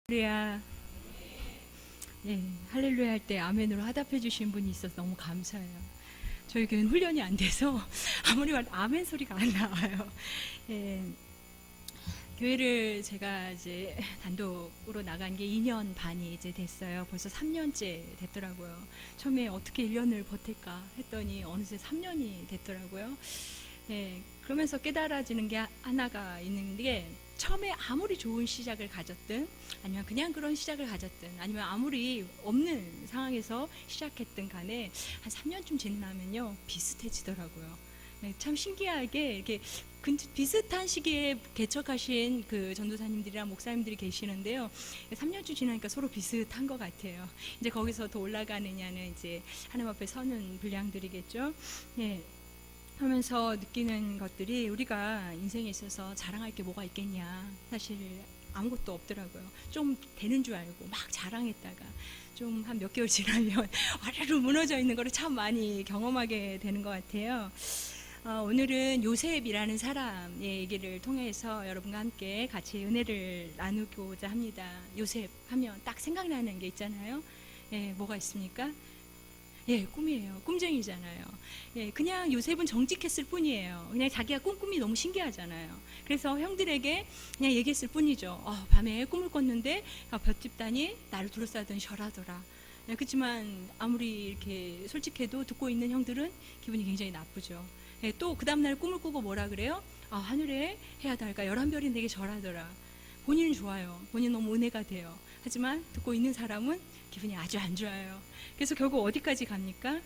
할렐루야. 예, 할렐루야 할 때 아멘으로 화답해 주신 분이 있어서 너무 감사해요. 저희 교회는 훈련이 안 돼서 아무리 말해도 아멘 소리가 안 나와요. 예, 교회를 제가 이제 단독으로 나간 게 2년 반이 이제 됐어요. 벌써 3년째 됐더라고요. 처음에 어떻게 1년을 버틸까 했더니 어느새 3년이 됐더라고요. 예, 그러면서 깨달아지는 게 하나가 있는 게, 처음에 아무리 좋은 시작을 가졌든 아니면 그냥 그런 시작을 가졌든 아니면 아무리 없는 상황에서 시작했든 간에 한 3년쯤 지나면요 비슷해지더라고요. 네, 참 신기하게 이렇게 비슷한 시기에 개척하신 그 전도사님들이랑 목사님들이 계시는데요, 3년쯤 지나니까 서로 비슷한 것 같아요. 이제 거기서 더 올라가느냐는 이제 하나님 앞에 서는 분량들이겠죠. 예. 하면서 느끼는 것들이, 우리가 인생에 있어서 자랑할 게 뭐가 있겠냐, 사실 아무것도 없더라고요. 좀 되는 줄 알고 막 자랑했다가 좀 한 몇 개월 지나면 와르르 무너져 있는 거를 참 많이 경험하게 되는 것 같아요. 오늘은 요셉이라는 사람의 얘기를 통해서 여러분과 함께 같이 은혜를 나누고자 합니다. 요셉 하면 딱 생각나는 게 있잖아요. 예, 뭐가 있습니까? 예, 꿈이에요. 꿈쟁이잖아요. 예, 그냥 요셉은 정직했을 뿐이에요. 그냥 자기가 꿈이 너무 신기하잖아요. 그래서 형들에게 그냥 얘기했을 뿐이죠. 밤에 꿈을 꿨는데 볏집단이 나를 둘러싸더니 절하더라. 예, 그렇지만 아무리 이렇게 솔직해도 듣고 있는 형들은 기분이 굉장히 나쁘죠. 예, 또 그 다음날 꿈을 꾸고 뭐라 그래요? 하늘에 해야 달까 11별이 내게 절하더라. 본인은 좋아요. 본인 너무 은혜가 돼요. 하지만 듣고 있는 사람은 기분이 아주 안 좋아요. 그래서 결국 어디까지 갑니까?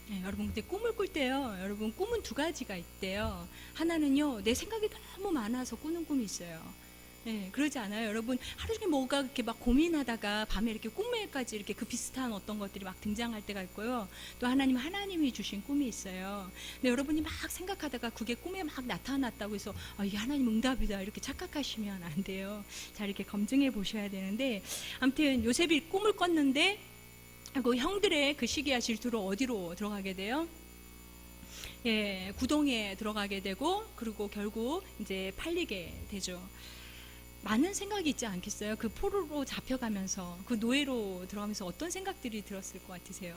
네, 여러분, 근데 꿈을 꿀 때요, 여러분, 꿈은 두 가지가 있대요. 하나는요, 내 생각이 너무 많아서 꾸는 꿈이 있어요. 네, 그러지 않아요? 여러분, 하루 종일 뭐가 이렇게 막 고민하다가 밤에 이렇게 꿈에까지 이렇게 그 비슷한 어떤 것들이 막 등장할 때가 있고요. 또 하나님이 주신 꿈이 있어요. 근데 여러분이 막 생각하다가 그게 꿈에 막 나타났다고 해서 이게 하나님 응답이다 이렇게 착각하시면 안 돼요. 잘 이렇게 검증해 보셔야 되는데, 아무튼 요셉이 꿈을 꿨는데 그 형들의 그 시기와 질투로 어디로 들어가게 돼요? 예, 구덩이에 들어가게 되고, 그리고 결국 이제 팔리게 되죠. 많은 생각이 있지 않겠어요? 그 포로로 잡혀가면서, 그 노예로 들어가면서 어떤 생각들이 들었을 것 같으세요?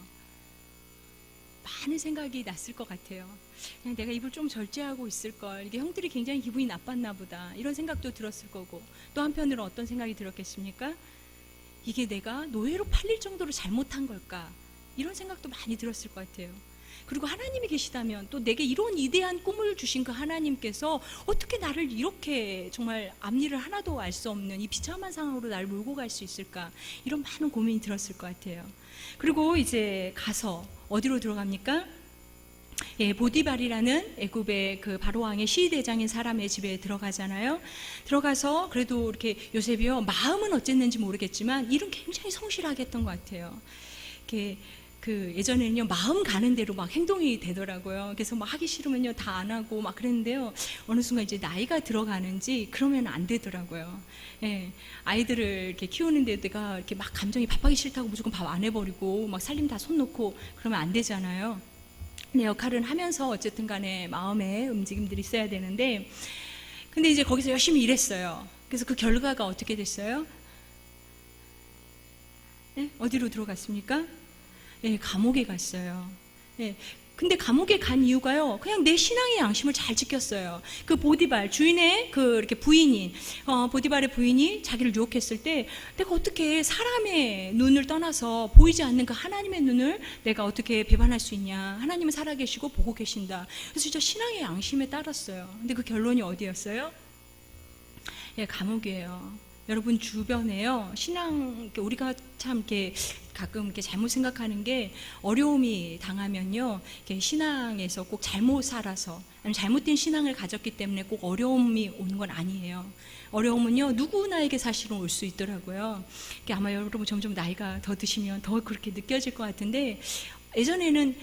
많은 생각이 났을 것 같아요. 그냥 내가 입을 좀 절제하고 있을걸, 이게 형들이 굉장히 기분이 나빴나 보다, 이런 생각도 들었을 거고, 또 한편으로 어떤 생각이 들었겠습니까? 이게 내가 노예로 팔릴 정도로 잘못한 걸까, 이런 생각도 많이 들었을 것 같아요. 그리고 하나님이 계시다면, 또 내게 이런 위대한 꿈을 주신 그 하나님께서 어떻게 나를 이렇게 정말 앞일을 하나도 알 수 없는 이 비참한 상황으로 나를 몰고 갈 수 있을까, 이런 많은 고민이 들었을 것 같아요. 그리고 이제 가서 어디로 들어갑니까? 예, 보디발이라는 애굽의 그 바로왕의 시위대장인 사람의 집에 들어가잖아요. 들어가서 그래도 이렇게 요셉이요, 마음은 어쨌는지 모르겠지만 일은 굉장히 성실하게 했던 것 같아요. 이렇게 그 예전에는요, 마음 가는 대로 막 행동이 되더라고요. 그래서 막 하기 싫으면요 다 안 하고 막 그랬는데요, 어느 순간 이제 나이가 들어가는지 그러면 안 되더라고요. 예, 아이들을 이렇게 키우는데 내가 이렇게 막 감정이 밥하기 싫다고 무조건 밥 안 해버리고 막 살림 다 손 놓고 그러면 안 되잖아요. 내 역할은 하면서 어쨌든 간에 마음의 움직임들이 있어야 되는데, 근데 이제 거기서 열심히 일했어요. 그래서 그 결과가 어떻게 됐어요? 네? 어디로 들어갔습니까? 예, 감옥에 갔어요. 예. 근데 감옥에 간 이유가요, 그냥 내 신앙의 양심을 잘 지켰어요. 그 보디발 주인의 그 이렇게 부인인, 보디발의 부인이 자기를 유혹했을 때, 내가 어떻게 사람의 눈을 떠나서 보이지 않는 그 하나님의 눈을 내가 어떻게 배반할 수 있냐. 하나님은 살아계시고 보고 계신다. 그래서 진짜 신앙의 양심에 따랐어요. 근데 그 결론이 어디였어요? 예, 감옥이에요. 여러분 주변에요, 신앙, 우리가 참 이렇게 가끔 이렇게 잘못 생각하는 게, 어려움이 당하면요, 이렇게 신앙에서 꼭 잘못 살아서 아니면 잘못된 신앙을 가졌기 때문에 꼭 어려움이 오는 건 아니에요. 어려움은요, 누구나에게 사실은 올 수 있더라고요. 아마 여러분 점점 나이가 더 드시면 더 그렇게 느껴질 것 같은데, 예전에는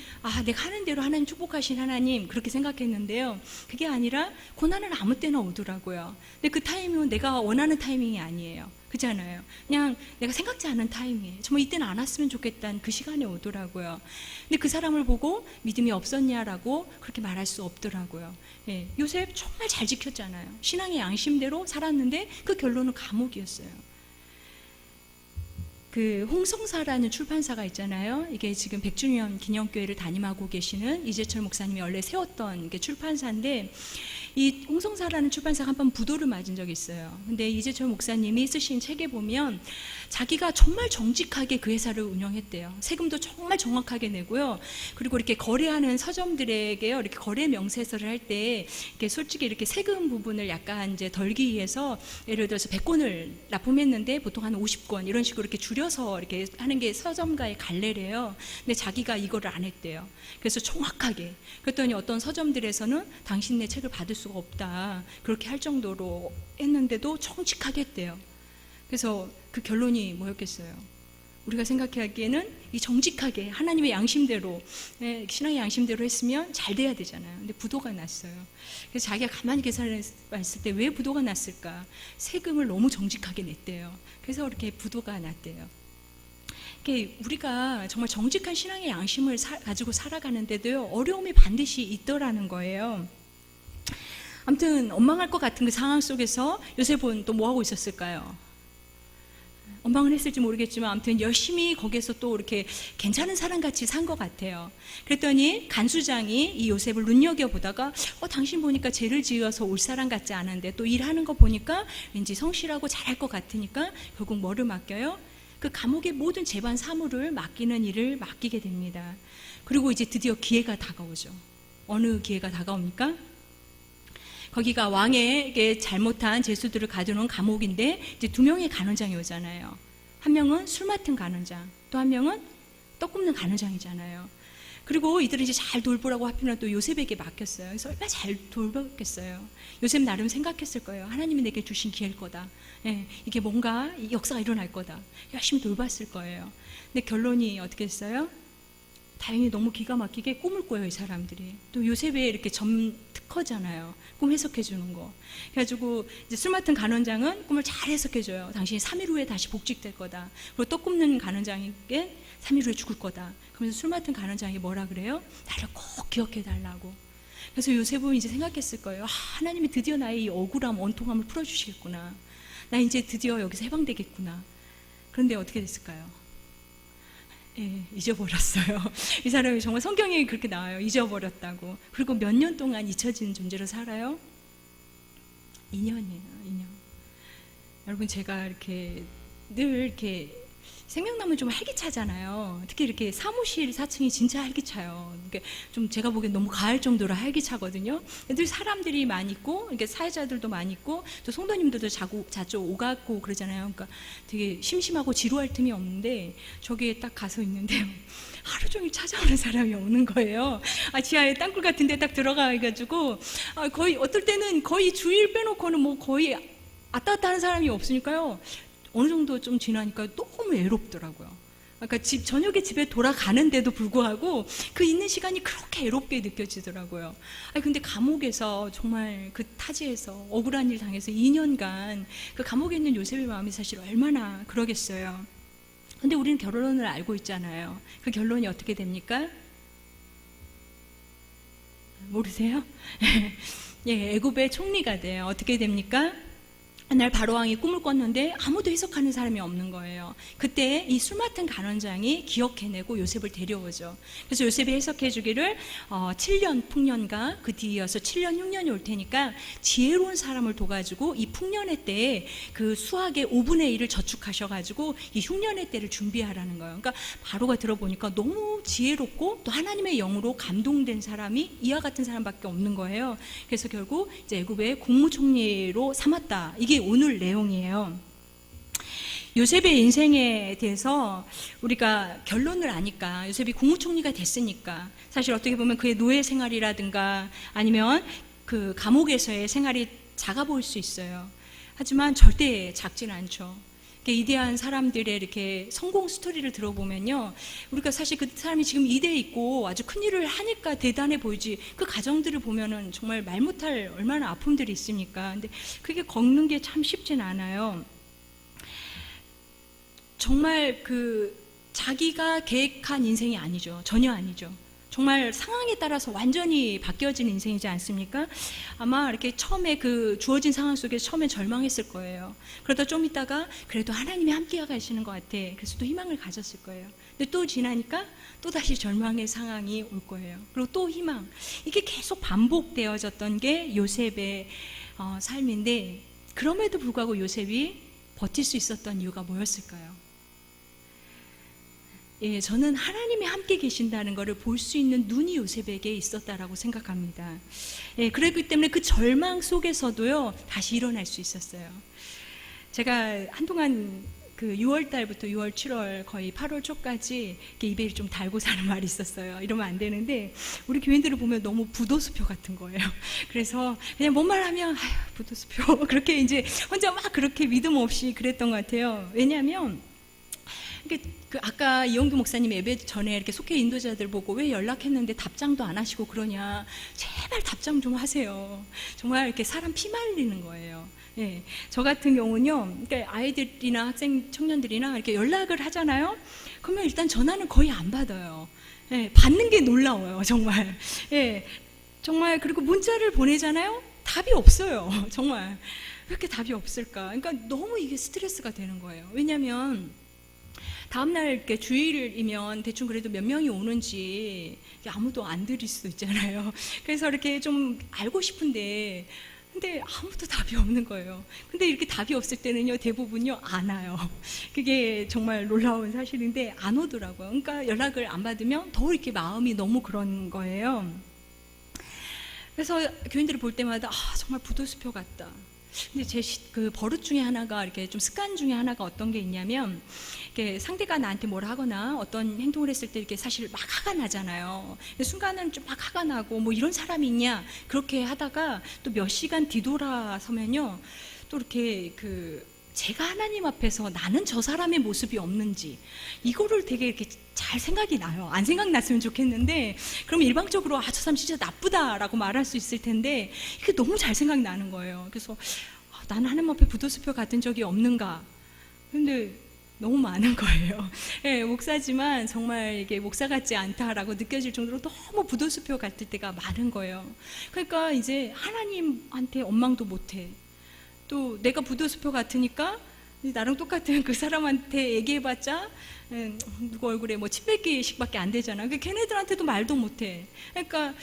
내가 하는 대로 하나님 축복하신 하나님 그렇게 생각했는데요, 그게 아니라 고난은 아무 때나 오더라고요. 근데 그 타이밍은 내가 원하는 타이밍이 아니에요. 그렇잖아요. 그냥 내가 생각지 않은 타이밍에 정말 이때는 안 왔으면 좋겠다는 그 시간에 오더라고요. 근데 그 사람을 보고 믿음이 없었냐라고 그렇게 말할 수 없더라고요. 예, 요셉 정말 잘 지켰잖아요. 신앙의 양심대로 살았는데 그 결론은 감옥이었어요. 그 홍성사라는 출판사가 있잖아요. 이게 지금 100주년 기념교회를 담임하고 계시는 이재철 목사님이 원래 세웠던 게 출판사인데, 이 홍성사라는 출판사가 한번 부도를 맞은 적이 있어요. 근데 이재철 목사님이 쓰신 책에 보면 자기가 정말 정직하게 그 회사를 운영했대요. 세금도 정말 정확하게 내고요. 그리고 이렇게 거래하는 서점들에게요, 이렇게 거래 명세서를 할 때 이렇게 솔직히 이렇게 세금 부분을 약간 이제 덜기 위해서 예를 들어서 100권을 납품했는데 보통 한 50권 이런 식으로 이렇게 줄여서 이렇게 하는 게 서점가의 관례래요. 근데 자기가 이거를 안 했대요. 그래서 정확하게. 그랬더니 어떤 서점들에서는 당신네 책을 받을 수가 없다, 그렇게 할 정도로 했는데도 정직하게 했대요. 그래서 그 결론이 뭐였겠어요? 우리가 생각하기에는 이 정직하게 하나님의 양심대로, 신앙의 양심대로 했으면 잘 돼야 되잖아요. 근데 부도가 났어요. 그래서 자기가 가만히 계산을 했을 때 왜 부도가 났을까? 세금을 너무 정직하게 냈대요. 그래서 이렇게 부도가 났대요. 우리가 정말 정직한 신앙의 양심을 가지고 살아가는데도요, 어려움이 반드시 있더라는 거예요. 아무튼 원망할 것 같은 그 상황 속에서 요셉은 또 뭐하고 있었을까요? 원망을 했을지 모르겠지만 아무튼 열심히 거기에서 또 이렇게 괜찮은 사람같이 산 것 같아요. 그랬더니 간수장이 이 요셉을 눈여겨보다가 당신 보니까 죄를 지어서 올 사람 같지 않은데 또 일하는 거 보니까 왠지 성실하고 잘할 것 같으니까 결국 뭐를 맡겨요? 그 감옥의 모든 재반 사무를 맡기는 일을 맡기게 됩니다. 그리고 이제 드디어 기회가 다가오죠. 어느 기회가 다가옵니까? 거기가 왕에게 잘못한 죄수들을 가두는 감옥인데 이제 2명의 간원장이 오잖아요. 한 명은 술 맡은 간원장, 또 한 명은 떡 굽는 간원장이잖아요. 그리고 이들은 이제 잘 돌보라고 하필이면 또 요셉에게 맡겼어요. 그래서 얼마나 잘 돌봤겠어요. 요셉 나름 생각했을 거예요. 하나님이 내게 주신 기회일 거다. 이게 뭔가 역사가 일어날 거다. 열심히 돌봤을 거예요. 근데 결론이 어떻게 했어요? 다행히 너무 기가 막히게 꿈을 꿔요, 이 사람들이. 또 요셉의 이렇게 특허잖아요. 꿈 해석해 주는 거. 그래가지고 이제 술 맡은 간원장은 꿈을 잘 해석해 줘요. 당신이 3일 후에 다시 복직될 거다. 그리고 떡 굽는 간원장에게 3일 후에 죽을 거다. 그러면서 술 맡은 간원장이 뭐라 그래요? 나를 꼭 기억해 달라고. 그래서 요셉은 이제 생각했을 거예요. 하나님이 드디어 나의 이 억울함, 원통함을 풀어주시겠구나. 나 이제 드디어 여기서 해방되겠구나. 그런데 어떻게 됐을까요? 잊어버렸어요. 이 사람이 정말 성경에 그렇게 나와요. 잊어버렸다고. 그리고 몇 년 동안 잊혀지는 존재로 살아요? 2년이에요. 2년. 여러분, 제가 이렇게 늘 이렇게 생명나무는 좀 활기차잖아요. 특히 이렇게 사무실 4층이 진짜 활기차요. 그러니까 좀 제가 보기엔 너무 가을 정도로 활기차거든요. 늘 사람들이 많이 있고, 이렇게 사회자들도 많이 있고, 또 성도님들도 자주 오가고 그러잖아요. 그러니까 되게 심심하고 지루할 틈이 없는데, 저기에 딱 가서 있는데요, 하루 종일 찾아오는 사람이 오는 거예요. 지하에 땅굴 같은 데 딱 들어가가지고, 거의, 어떨 때는 거의 주일 빼놓고는 뭐 거의 왔다 갔다 하는 사람이 없으니까요. 어느 정도 좀 지나니까 너무 외롭더라고요. 그러니까 저녁에 집에 돌아가는데도 불구하고 그 있는 시간이 그렇게 외롭게 느껴지더라고요. 근데 감옥에서 정말 그 타지에서 억울한 일 당해서 2년간 그 감옥에 있는 요셉의 마음이 사실 얼마나 그러겠어요. 근데 우리는 결론을 알고 있잖아요. 그 결론이 어떻게 됩니까? 모르세요? 애굽의 총리가 돼요. 어떻게 됩니까? 날 바로왕이 꿈을 꿨는데 아무도 해석하는 사람이 없는 거예요. 그때 이 술 맡은 간원장이 기억해내고 요셉을 데려오죠. 그래서 요셉이 해석해 주기를 7년 풍년과 그 뒤이어서 7년 6년이 올 테니까 지혜로운 사람을 둬가지고 이 풍년의 때에 그 수학의 5분의 1을 저축하셔가지고 이 흉년의 때를 준비하라는 거예요. 그러니까 바로가 들어보니까 너무 지혜롭고 또 하나님의 영으로 감동된 사람이 이와 같은 사람밖에 없는 거예요. 그래서 결국 이제 애굽의 국무총리로 삼았다. 이게 오늘 내용이에요. 요셉의 인생에 대해서 우리가 결론을 아니까, 요셉이 국무총리가 됐으니까 사실 어떻게 보면 그의 노예 생활이라든가 아니면 그 감옥에서의 생활이 작아 보일 수 있어요. 하지만 절대 작진 않죠. 이대한 사람들의 이렇게 성공 스토리를 들어보면요, 우리가 사실 그 사람이 지금 이대에 있고 아주 큰 일을 하니까 대단해 보이지, 그 가정들을 보면은 정말 말 못할 얼마나 아픔들이 있습니까? 근데 그게 걷는 게 참 쉽진 않아요. 정말 자기가 계획한 인생이 아니죠. 전혀 아니죠. 정말 상황에 따라서 완전히 바뀌어진 인생이지 않습니까? 아마 이렇게 처음에 주어진 상황 속에서 처음에 절망했을 거예요. 그러다 좀 있다가 그래도 하나님이 함께 가시는 것 같아. 그래서 또 희망을 가졌을 거예요. 근데 또 지나니까 또 다시 절망의 상황이 올 거예요. 그리고 또 희망. 이게 계속 반복되어졌던 게 요셉의 삶인데, 그럼에도 불구하고 요셉이 버틸 수 있었던 이유가 뭐였을까요? 예, 저는 하나님이 함께 계신다는 것을 볼 수 있는 눈이 요셉에게 있었다라고 생각합니다. 예, 그렇기 때문에 그 절망 속에서도요, 다시 일어날 수 있었어요. 제가 한동안 6월 달부터 6월, 7월, 거의 8월 초까지 입에 좀 달고 사는 말이 있었어요. 이러면 안 되는데, 우리 교인들을 보면 너무 부도수표 같은 거예요. 그래서 그냥 뭔 말 하면, 아휴, 부도수표. 그렇게 이제 혼자 막 그렇게 믿음 없이 그랬던 것 같아요. 왜냐하면, 아까 이영규 목사님 예배 전에 이렇게 속회 인도자들 보고 왜 연락했는데 답장도 안 하시고 그러냐. 제발 답장 좀 하세요. 정말 이렇게 사람 피 말리는 거예요. 예, 저 같은 경우는요, 그러니까 아이들이나 학생 청년들이나 이렇게 연락을 하잖아요. 그러면 일단 전화는 거의 안 받아요. 예, 받는 게 놀라워요, 정말. 예, 정말. 그리고 문자를 보내잖아요. 답이 없어요, 정말. 왜 이렇게 답이 없을까? 그러니까 너무 이게 스트레스가 되는 거예요. 왜냐하면 다음날 이렇게 주일이면 대충 그래도 몇 명이 오는지 아무도 안 드릴 수도 있잖아요. 그래서 이렇게 좀 알고 싶은데, 근데 아무도 답이 없는 거예요. 근데 이렇게 답이 없을 때는요, 대부분요, 안 와요. 그게 정말 놀라운 사실인데, 안 오더라고요. 그러니까 연락을 안 받으면 더 이렇게 마음이 너무 그런 거예요. 그래서 교인들을 볼 때마다, 정말 부도수표 같다. 근데 제 버릇 중에 하나가, 이렇게 좀 습관 중에 하나가 어떤 게 있냐면, 이렇게 상대가 나한테 뭘 하거나 어떤 행동을 했을 때 이렇게 사실 막 화가 나잖아요. 순간은 좀 막 화가 나고, 뭐 이런 사람이 있냐, 그렇게 하다가 또 몇 시간 뒤돌아서면요, 또 이렇게 제가 하나님 앞에서 나는 저 사람의 모습이 없는지, 이거를 되게 이렇게 잘 생각이 나요. 안 생각났으면 좋겠는데, 그럼 일방적으로 저 사람 진짜 나쁘다라고 말할 수 있을 텐데, 이게 너무 잘 생각나는 거예요. 그래서 나는 하나님 앞에 부도수표 같은 적이 없는가? 근데 너무 많은 거예요. 예, 목사지만 정말 이게 목사 같지 않다라고 느껴질 정도로 너무 부도수표 같을 때가 많은 거예요. 그러니까 이제 하나님한테 원망도 못해. 또 내가 부도수표 같으니까 나랑 똑같은 그 사람한테 얘기해봤자 누구 얼굴에 뭐 침 뱉기씩밖에 안 되잖아. 걔네들한테도 말도 못해. 그러니까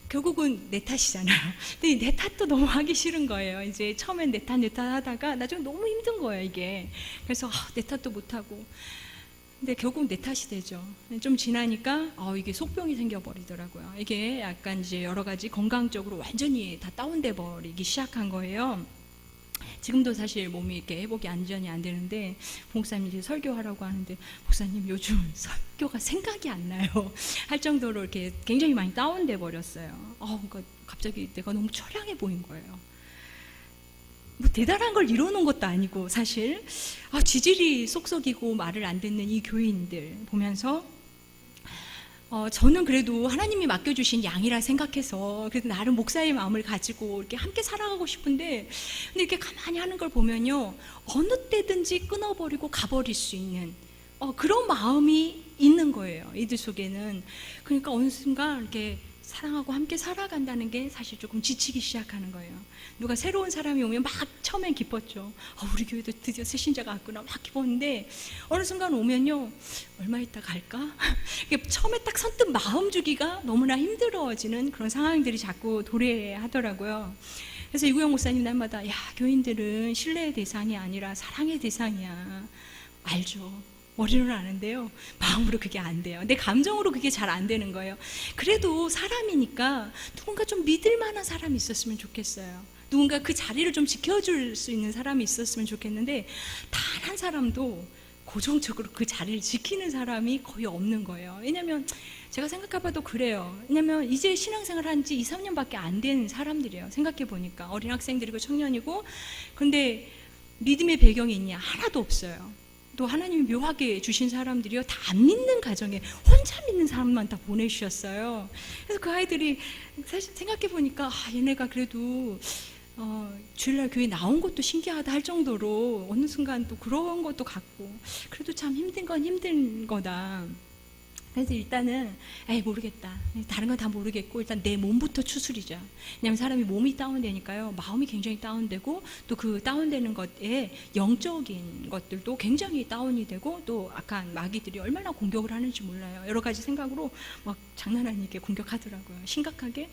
결국은 내 탓이잖아요. 근데 내 탓도 너무 하기 싫은 거예요. 이제 처음엔 내 탓 하다가 나중에 너무 힘든 거예요, 이게. 그래서 내 탓도 못하고. 근데 결국 내 탓이 되죠. 좀 지나니까 이게 속병이 생겨버리더라고요. 이게 약간 이제 여러 가지 건강적으로 완전히 다 다운돼 버리기 시작한 거예요. 지금도 사실 몸이 이렇게 회복이 완전히 안 되는데, 목사님 이제 설교하라고 하는데, 목사님 요즘 설교가 생각이 안 나요 할 정도로 이렇게 굉장히 많이 다운돼 버렸어요. 그러니까 갑자기 내가 너무 처량해 보인 거예요. 뭐 대단한 걸 이뤄놓은 것도 아니고, 사실 지질이 쏙쏙이고 말을 안 듣는 이 교인들 보면서 저는 그래도 하나님이 맡겨주신 양이라 생각해서 그래도 나름 목사의 마음을 가지고 이렇게 함께 살아가고 싶은데, 근데 이렇게 가만히 하는 걸 보면요, 어느 때든지 끊어버리고 가버릴 수 있는 그런 마음이 있는 거예요, 이들 속에는. 그러니까 어느 순간 이렇게 사랑하고 함께 살아간다는 게 사실 조금 지치기 시작하는 거예요. 누가 새로운 사람이 오면 막 처음엔 기뻤죠. 우리 교회도 드디어 새 신자가 왔구나, 막 기뻤는데 어느 순간 오면요, 얼마 있다 갈까? 처음에 딱 선뜻 마음 주기가 너무나 힘들어지는 그런 상황들이 자꾸 도래하더라고요. 그래서 이구영 목사님 날마다, 교인들은 신뢰의 대상이 아니라 사랑의 대상이야. 알죠. 머리로는 아는데요, 마음으로 그게 안 돼요. 내 감정으로 그게 잘 안 되는 거예요. 그래도 사람이니까 누군가 좀 믿을 만한 사람이 있었으면 좋겠어요. 누군가 그 자리를 좀 지켜줄 수 있는 사람이 있었으면 좋겠는데, 단 한 사람도 고정적으로 그 자리를 지키는 사람이 거의 없는 거예요. 왜냐면 제가 생각해봐도 그래요. 왜냐면 이제 신앙생활 한 지 2, 3년밖에 안 된 사람들이에요. 생각해보니까 어린 학생들이고 청년이고, 근데 믿음의 배경이 있냐? 하나도 없어요. 또 하나님이 묘하게 주신 사람들이요, 다 안 믿는 가정에 혼자 믿는 사람만 다 보내주셨어요. 그래서 그 아이들이 사실 생각해보니까 얘네가 그래도 주일날 교회 나온 것도 신기하다 할 정도로 어느 순간 또 그런 것도 같고, 그래도 참 힘든 건 힘든 거다. 그래서 일단은 모르겠다. 다른 건 다 모르겠고 일단 내 몸부터 추스리자. 왜냐하면 사람이 몸이 다운되니까요, 마음이 굉장히 다운되고 또 그 다운되는 것에 영적인 것들도 굉장히 다운이 되고, 또 악한 마귀들이 얼마나 공격을 하는지 몰라요. 여러 가지 생각으로 막 장난 아니게 공격하더라고요. 심각하게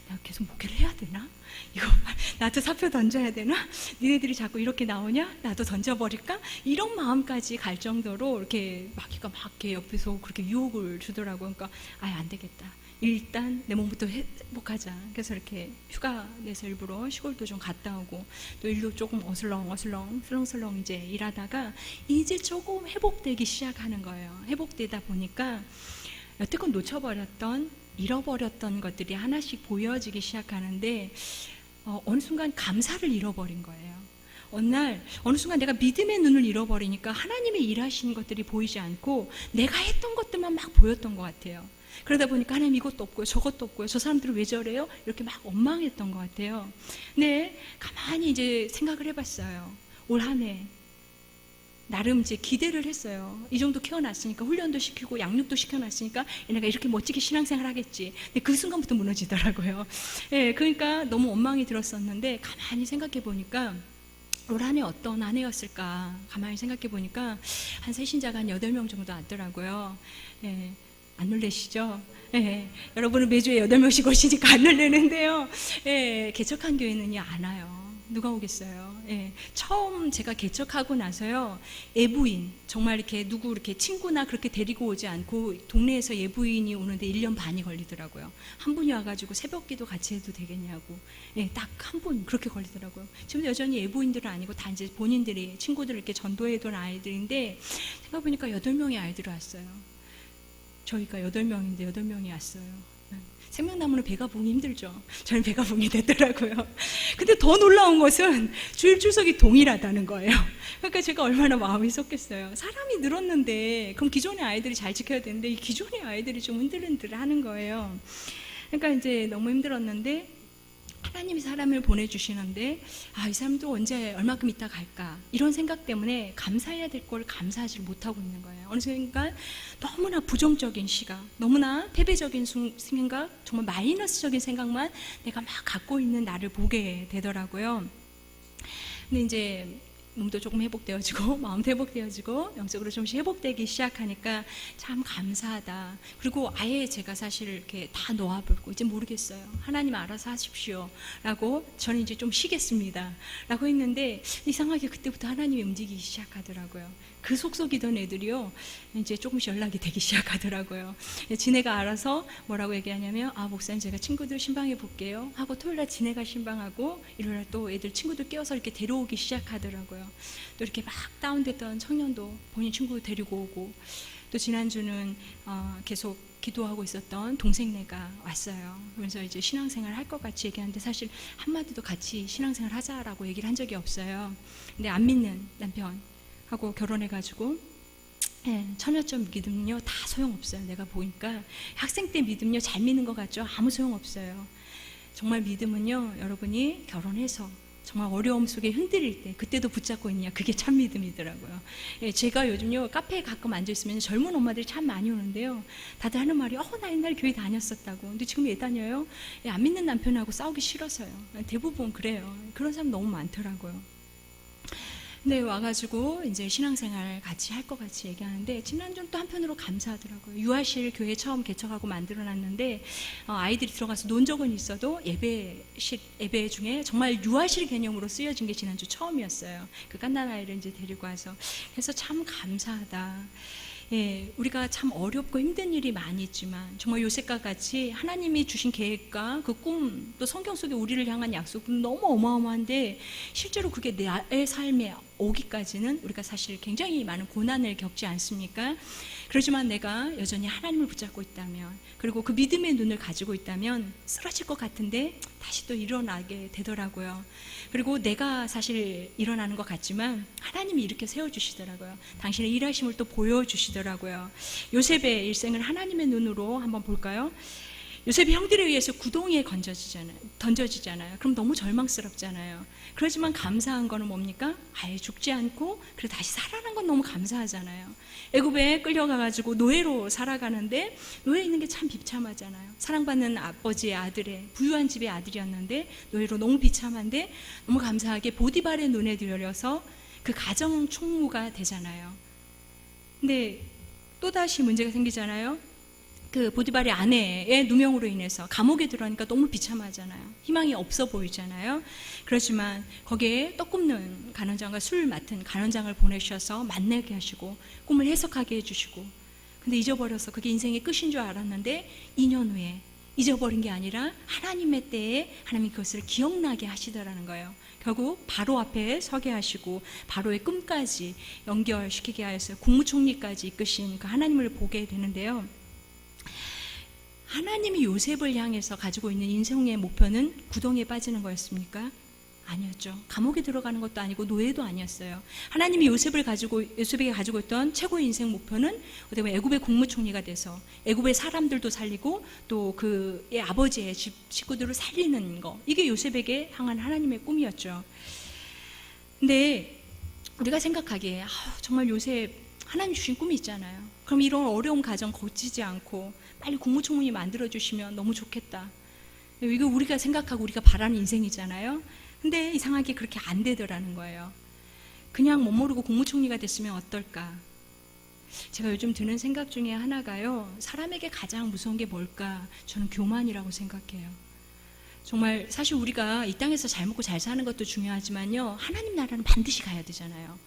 내가 계속 목회를 해야 되나? 이거 나도 사표 던져야 되나? 니네들이 자꾸 이렇게 나오냐? 나도 던져버릴까? 이런 마음까지 갈 정도로 이렇게 마귀가 막 이렇게 옆에서 그렇게 유혹을 주더라고요. 그러니까 안 되겠다. 일단 내 몸부터 회복하자. 그래서 이렇게 휴가 내서 일부러 시골도 좀 갔다 오고, 또 일도 조금 슬렁슬렁 이제 일하다가 이제 조금 회복되기 시작하는 거예요. 회복되다 보니까 여태껏 놓쳐버렸던, 잃어버렸던 것들이 하나씩 보여지기 시작하는데, 어느 순간 감사를 잃어버린 거예요. 어느 순간 내가 믿음의 눈을 잃어버리니까 하나님의 일하시는 것들이 보이지 않고 내가 했던 것들만 막 보였던 것 같아요. 그러다 보니까 하나님 이것도 없고요, 저것도 없고요, 저 사람들은 왜 저래요? 이렇게 막 원망했던 것 같아요. 근데 가만히 이제 생각을 해봤어요. 올 한 해 나름 이제 기대를 했어요. 이 정도 키워놨으니까, 훈련도 시키고 양육도 시켜놨으니까 얘네가 이렇게 멋지게 신앙생활 하겠지. 근데 그 순간부터 무너지더라고요. 그러니까 너무 원망이 들었었는데, 가만히 생각해 보니까 올 한 해 어떤 한 해였을까 가만히 생각해 보니까 한 새신자가 한 8명 정도 왔더라고요. 안 놀래시죠? 여러분은 매주에 8명씩 오시니까 안 놀래는데요. 개척한 교회는요, 안 와요. 누가 오겠어요? 처음 제가 개척하고 나서요, 예부인, 정말 이렇게 누구 이렇게 친구나 그렇게 데리고 오지 않고 동네에서 예부인이 오는데 1년 반이 걸리더라고요. 한 분이 와가지고 새벽 기도 같이 해도 되겠냐고. 딱 한 분 그렇게 걸리더라고요. 지금 여전히 예부인들은 아니고 다 이제 본인들이 친구들을 이렇게 전도해둔 아이들인데, 생각해보니까 8명의 아이들이 왔어요. 저희가 8명인데 8명이 왔어요. 생명나무는 배가 부응이 힘들죠. 저는 배가 부응이 됐더라고요. 근데 더 놀라운 것은 주일 출석이 동일하다는 거예요. 그러니까 제가 얼마나 마음이 섰겠어요. 사람이 늘었는데 그럼 기존의 아이들이 잘 지켜야 되는데 이 기존의 아이들이 좀 흔들흔들 하는 거예요. 그러니까 이제 너무 힘들었는데, 하나님이 사람을 보내주시는데 이 사람도 언제 얼마큼 있다 갈까, 이런 생각 때문에 감사해야 될 걸 감사하지 못하고 있는 거예요. 어느 순간 너무나 부정적인 시각, 너무나 패배적인 생각, 정말 마이너스적인 생각만 내가 막 갖고 있는 나를 보게 되더라고요. 근데 이제 몸도 조금 회복되어지고 마음도 회복되어지고 영적으로 좀씩 회복되기 시작하니까 참 감사하다. 그리고 아예 제가 사실 이렇게 다 놓아버리고 이제 모르겠어요, 하나님 알아서 하십시오 라고, 저는 이제 좀 쉬겠습니다 라고 했는데, 이상하게 그때부터 하나님이 움직이기 시작하더라고요. 그 속속이던 애들이요, 이제 조금씩 연락이 되기 시작하더라고요. 지네가 알아서 뭐라고 얘기하냐면, 목사님 제가 친구들 신방해 볼게요 하고 토요일날 지네가 신방하고, 일요일날 또 애들 친구들 깨워서 이렇게 데려오기 시작하더라고요. 또 이렇게 막 다운됐던 청년도 본인 친구 데리고 오고, 또 지난주는 계속 기도하고 있었던 동생네가 왔어요. 그래서 이제 신앙생활 할 것 같이 얘기하는데, 사실 한마디도 같이 신앙생활 하자라고 얘기를 한 적이 없어요. 근데 안 믿는 남편하고 결혼해가지고, 처녀점 믿음요 다 소용없어요. 내가 보니까 학생 때 믿음요 잘 믿는 것 같죠? 아무 소용없어요. 정말 믿음은요, 여러분이 결혼해서 정말 어려움 속에 흔들릴 때 그때도 붙잡고 있냐, 그게 참 믿음이더라고요. 제가 요즘요 카페에 가끔 앉아있으면 젊은 엄마들이 참 많이 오는데요, 다들 하는 말이 나 옛날에 교회 다녔었다고. 근데 지금 왜 다녀요? 안 믿는 남편하고 싸우기 싫어서요. 대부분 그래요. 그런 사람 너무 많더라고요. 근데 와가지고 이제 신앙생활 같이 할 것 같이 얘기하는데, 지난주는 또 한편으로 감사하더라고요. 유아실 교회 처음 개척하고 만들어놨는데, 아이들이 들어가서 논 적은 있어도 예배 중에 정말 유아실 개념으로 쓰여진 게 지난주 처음이었어요. 그 갓난아이를 이제 데리고 와서. 그래서 참 감사하다. 우리가 참 어렵고 힘든 일이 많이 있지만 정말 요셉과 같이 하나님이 주신 계획과 그 꿈, 또 성경 속에 우리를 향한 약속은 너무 어마어마한데, 실제로 그게 나의 삶에 오기까지는 우리가 사실 굉장히 많은 고난을 겪지 않습니까? 그렇지만 내가 여전히 하나님을 붙잡고 있다면, 그리고 그 믿음의 눈을 가지고 있다면 쓰러질 것 같은데 다시 또 일어나게 되더라고요. 그리고 내가 사실 일어나는 것 같지만 하나님이 이렇게 세워주시더라고요. 당신의 일하심을 또 보여주시더라고요. 요셉의 일생을 하나님의 눈으로 한번 볼까요? 요셉이 형들에 의해서 구덩이에 던져지잖아요. 그럼 너무 절망스럽잖아요. 그렇지만 감사한 거는 뭡니까? 아예 죽지 않고 그래 다시 살아난 건 너무 감사하잖아요. 애굽에 끌려가가지고 노예로 살아가는데 노예 있는 게 참 비참하잖아요. 사랑받는 아버지의 아들의 부유한 집의 아들이었는데 노예로 너무 비참한데 너무 감사하게 보디발의 눈에 들여서 그 가정 총무가 되잖아요. 근데 또다시 문제가 생기잖아요. 그 보디발의 아내의 누명으로 인해서 감옥에 들어가니까 너무 비참하잖아요. 희망이 없어 보이잖아요. 그렇지만 거기에 떡 굽는 간원장과 술 맡은 간원장을 보내셔서 만나게 하시고 꿈을 해석하게 해주시고, 근데 잊어버려서 그게 인생의 끝인 줄 알았는데 2년 후에 잊어버린 게 아니라 하나님의 때에 하나님이 그것을 기억나게 하시더라는 거예요. 결국 바로 앞에 서게 하시고 바로의 꿈까지 연결시키게 하여서 국무총리까지 이끄신 그 하나님을 보게 되는데요. 하나님이 요셉을 향해서 가지고 있는 인생의 목표는 구덩이에 빠지는 거였습니까? 아니었죠. 감옥에 들어가는 것도 아니고 노예도 아니었어요. 하나님이 요셉에게 가지고 있던 최고의 인생 목표는 어떻게 보면 애굽의 국무총리가 돼서 애굽의 사람들도 살리고 또 그의 아버지의 식구들을 살리는 거, 이게 요셉에게 향한 하나님의 꿈이었죠. 근데 우리가 생각하기에 정말 요셉 하나님 주신 꿈이 있잖아요. 그럼 이런 어려운 가정 거치지 않고 빨리 국무총리 만들어주시면 너무 좋겠다. 이거 우리가 생각하고 우리가 바라는 인생이잖아요. 근데 이상하게 그렇게 안 되더라는 거예요. 그냥 못 모르고 국무총리가 됐으면 어떨까. 제가 요즘 드는 생각 중에 하나가요, 사람에게 가장 무서운 게 뭘까? 저는 교만이라고 생각해요. 정말 사실 우리가 이 땅에서 잘 먹고 잘 사는 것도 중요하지만요, 하나님 나라는 반드시 가야 되잖아요.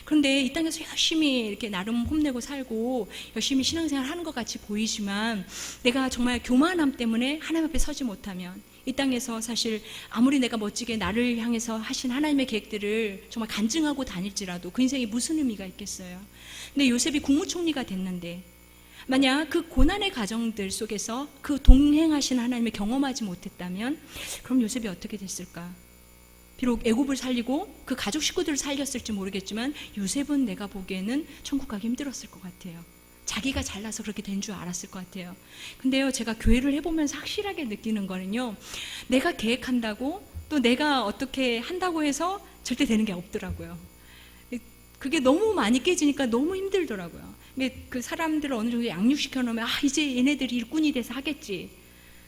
그런데 이 땅에서 열심히 이렇게 나름 홈내고 살고 열심히 신앙생활 하는 것 같이 보이지만 내가 정말 교만함 때문에 하나님 앞에 서지 못하면 이 땅에서 사실 아무리 내가 멋지게 나를 향해서 하신 하나님의 계획들을 정말 간증하고 다닐지라도 그 인생에 무슨 의미가 있겠어요. 근데 요셉이 국무총리가 됐는데 만약 그 고난의 가정들 속에서 그 동행하신 하나님을 경험하지 못했다면 그럼 요셉이 어떻게 됐을까? 비록 애굽을 살리고 그 가족 식구들을 살렸을지 모르겠지만 요셉은 내가 보기에는 천국 가기 힘들었을 것 같아요. 자기가 잘나서 그렇게 된 줄 알았을 것 같아요. 근데요, 제가 교회를 해보면서 확실하게 느끼는 거는요, 내가 계획한다고 또 내가 어떻게 한다고 해서 절대 되는 게 없더라고요. 그게 너무 많이 깨지니까 너무 힘들더라고요. 그 사람들을 어느 정도 양육시켜 놓으면 이제 얘네들이 일꾼이 돼서 하겠지.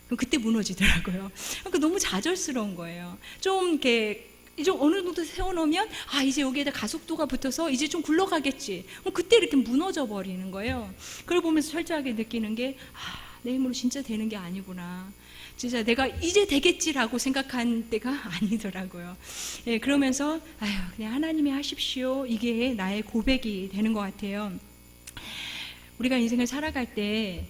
그럼 그때 무너지더라고요. 그러니까 너무 좌절스러운 거예요. 좀 이렇게 좀 어느 정도 세워놓으면 이제 여기에다 가속도가 붙어서 이제 좀 굴러가겠지. 그때 이렇게 무너져 버리는 거예요. 그걸 보면서 철저하게 느끼는 게 내 힘으로 진짜 되는 게 아니구나. 진짜 내가 이제 되겠지라고 생각한 때가 아니더라고요. 예, 그러면서 그냥 하나님이 하십시오. 이게 나의 고백이 되는 것 같아요. 우리가 인생을 살아갈 때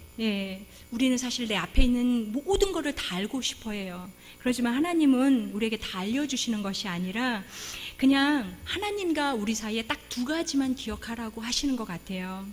우리는 사실 내 앞에 있는 모든 것을 다 알고 싶어 해요. 그렇지만 하나님은 우리에게 다 알려주시는 것이 아니라 그냥 하나님과 우리 사이에 딱 두 가지만 기억하라고 하시는 것 같아요.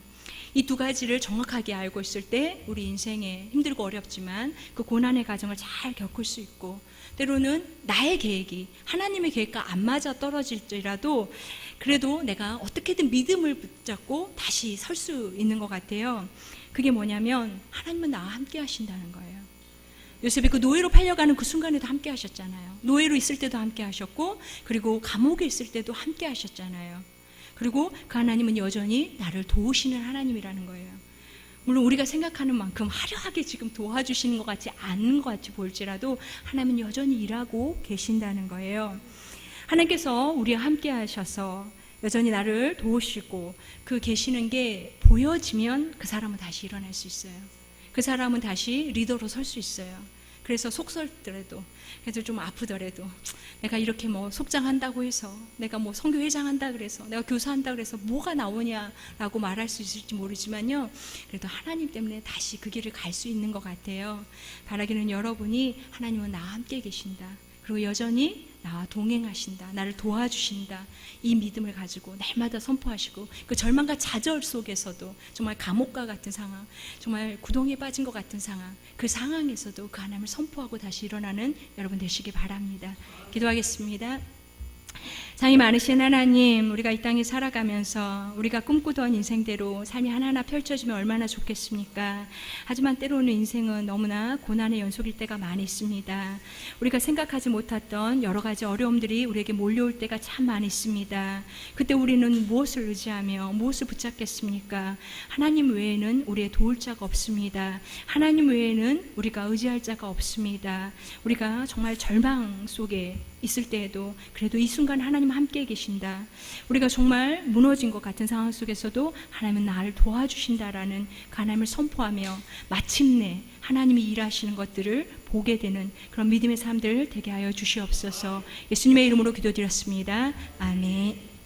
이 두 가지를 정확하게 알고 있을 때 우리 인생에 힘들고 어렵지만 그 고난의 과정을 잘 겪을 수 있고, 때로는 나의 계획이 하나님의 계획과 안 맞아 떨어질지라도 그래도 내가 어떻게든 믿음을 붙잡고 다시 설 수 있는 것 같아요. 그게 뭐냐면 하나님은 나와 함께 하신다는 거예요. 요셉이 그 노예로 팔려가는 그 순간에도 함께 하셨잖아요. 노예로 있을 때도 함께 하셨고, 그리고 감옥에 있을 때도 함께 하셨잖아요. 그리고 그 하나님은 여전히 나를 도우시는 하나님이라는 거예요. 물론 우리가 생각하는 만큼 화려하게 지금 도와주시는 것 같지 않은 것 같이 보일지라도 하나님은 여전히 일하고 계신다는 거예요. 하나님께서 우리와 함께 하셔서 여전히 나를 도우시고 그 계시는 게 보여지면 그 사람은 다시 일어날 수 있어요. 그 사람은 다시 리더로 설 수 있어요. 그래서 속설더라도, 그래서 좀 아프더라도 내가 이렇게 속장한다고 해서, 내가 선교회장 한다 그래서, 내가 교사한다 그래서 뭐가 나오냐라고 말할 수 있을지 모르지만요, 그래도 하나님 때문에 다시 그 길을 갈 수 있는 것 같아요. 바라기는 여러분이 하나님은 나와 함께 계신다, 그리고 여전히 나와 동행하신다, 나를 도와주신다, 이 믿음을 가지고 날마다 선포하시고 그 절망과 좌절 속에서도 정말 감옥과 같은 상황, 정말 구덩이에 빠진 것 같은 상황, 그 상황에서도 그 하나님을 선포하고 다시 일어나는 여러분 되시기 바랍니다. 기도하겠습니다. 사랑이 많으신 하나님, 우리가 이 땅에 살아가면서 우리가 꿈꾸던 인생대로 삶이 하나하나 펼쳐지면 얼마나 좋겠습니까? 하지만 때로는 인생은 너무나 고난의 연속일 때가 많이 있습니다. 우리가 생각하지 못했던 여러 가지 어려움들이 우리에게 몰려올 때가 참 많이 있습니다. 그때 우리는 무엇을 의지하며 무엇을 붙잡겠습니까? 하나님 외에는 우리의 도울 자가 없습니다. 하나님 외에는 우리가 의지할 자가 없습니다. 우리가 정말 절망 속에 있을 때에도 그래도 이 순간 하나님 함께 계신다. 우리가 정말 무너진 것 같은 상황 속에서도 하나님은 나를 도와주신다라는 그 하나님을 선포하며 마침내 하나님이 일하시는 것들을 보게 되는 그런 믿음의 삶들 되게 하여 주시옵소서. 예수님의 이름으로 기도드렸습니다. 아멘.